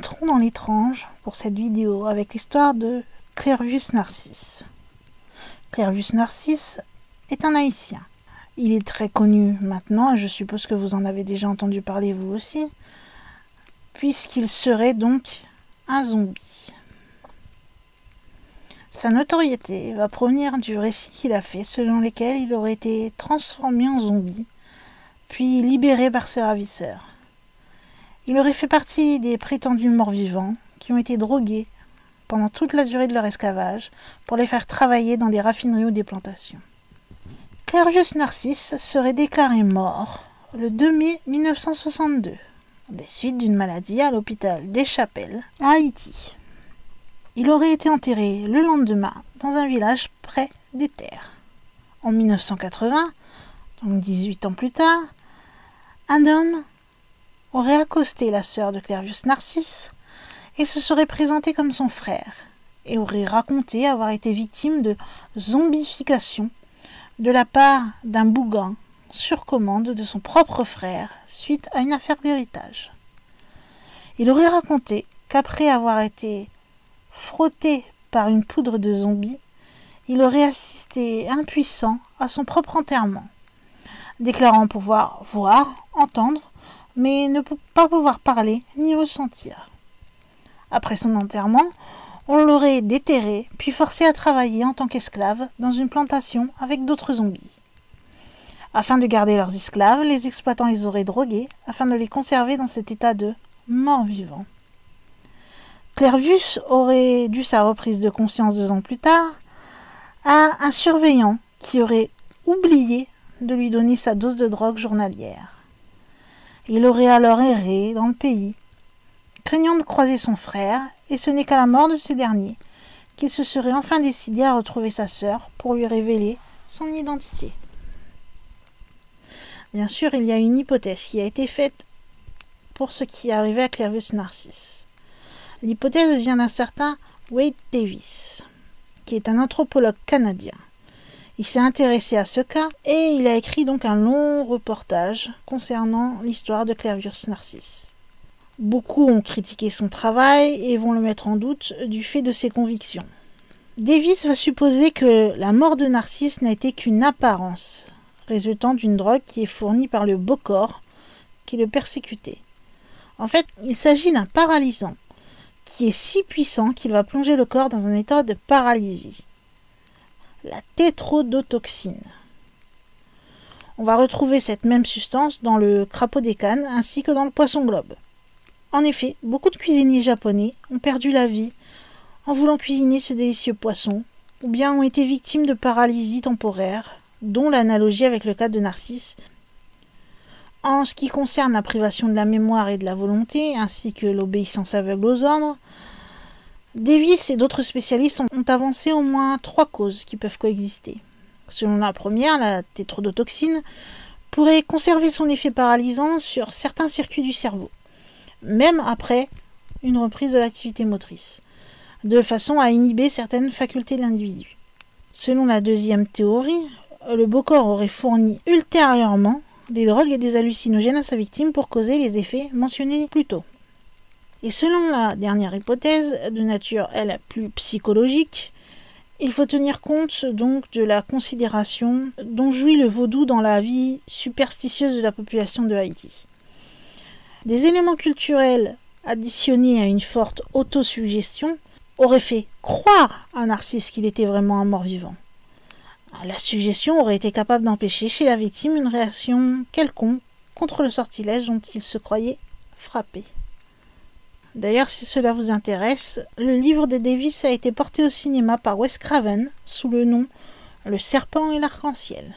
entrons dans l'étrange pour cette vidéo avec l'histoire de Clervius Narcisse. Clervius Narcisse est un Haïtien. Il est très connu maintenant, et je suppose que vous en avez déjà entendu parler vous aussi, puisqu'il serait donc un zombie. Sa notoriété va provenir du récit qu'il a fait, selon lequel il aurait été transformé en zombie, puis libéré par ses ravisseurs. Il aurait fait partie des prétendus morts-vivants qui ont été drogués pendant toute la durée de leur esclavage pour les faire travailler dans des raffineries ou des plantations. Clervius Narcisse serait déclaré mort le 2 mai 1962, des suites d'une maladie à l'hôpital des Chapelles, à Haïti. Il aurait été enterré le lendemain dans un village près des terres. En 1980, donc 18 ans plus tard, un homme aurait accosté la sœur de Clervius Narcisse et se serait présenté comme son frère, et aurait raconté avoir été victime de zombification de la part d'un bougan sur commande de son propre frère suite à une affaire d'héritage. Il aurait raconté qu'après avoir été frotté par une poudre de zombie, il aurait assisté impuissant à son propre enterrement, déclarant pouvoir voir, entendre, mais ne pas pouvoir parler ni ressentir. Après son enterrement, on l'aurait déterré, puis forcé à travailler en tant qu'esclave dans une plantation avec d'autres zombies. Afin de garder leurs esclaves, les exploitants les auraient drogués afin de les conserver dans cet état de mort-vivant. Clervius aurait dû sa reprise de conscience 2 ans plus tard à un surveillant qui aurait oublié de lui donner sa dose de drogue journalière. Il aurait alors erré dans le pays, craignant de croiser son frère, et ce n'est qu'à la mort de ce dernier qu'il se serait enfin décidé à retrouver sa sœur pour lui révéler son identité. Bien sûr, il y a une hypothèse qui a été faite pour ce qui est arrivé à Clervius Narcisse. L'hypothèse vient d'un certain Wade Davis, qui est un anthropologue canadien. Il s'est intéressé à ce cas et il a écrit donc un long reportage concernant l'histoire de Clervius Narcisse. Beaucoup ont critiqué son travail et vont le mettre en doute du fait de ses convictions. Davis va supposer que la mort de Narcisse n'a été qu'une apparence, résultant d'une drogue qui est fournie par le Bokor qui le persécutait. En fait, il s'agit d'un paralysant qui est si puissant qu'il va plonger le corps dans un état de paralysie. La tétrodotoxine. On va retrouver cette même substance dans le crapaud des Cannes ainsi que dans le poisson globe. En effet, beaucoup de cuisiniers japonais ont perdu la vie en voulant cuisiner ce délicieux poisson, ou bien ont été victimes de paralysie temporaire, dont l'analogie avec le cas de Narcisse. En ce qui concerne la privation de la mémoire et de la volonté, ainsi que l'obéissance aveugle aux ordres, Davis et d'autres spécialistes ont avancé au moins 3 causes qui peuvent coexister. Selon la première, la tétrodotoxine pourrait conserver son effet paralysant sur certains circuits du cerveau, même après une reprise de l'activité motrice, de façon à inhiber certaines facultés de l'individu. Selon la deuxième théorie, le Bokor aurait fourni ultérieurement des drogues et des hallucinogènes à sa victime pour causer les effets mentionnés plus tôt. Et selon la dernière hypothèse, de nature, elle, plus psychologique, il faut tenir compte donc de la considération dont jouit le vaudou dans la vie superstitieuse de la population de Haïti. Des éléments culturels additionnés à une forte autosuggestion auraient fait croire à Narcisse qu'il était vraiment un mort-vivant. La suggestion aurait été capable d'empêcher chez la victime une réaction quelconque contre le sortilège dont il se croyait frappé. D'ailleurs, si cela vous intéresse, le livre de Davis a été porté au cinéma par Wes Craven sous le nom « Le serpent et l'arc-en-ciel ».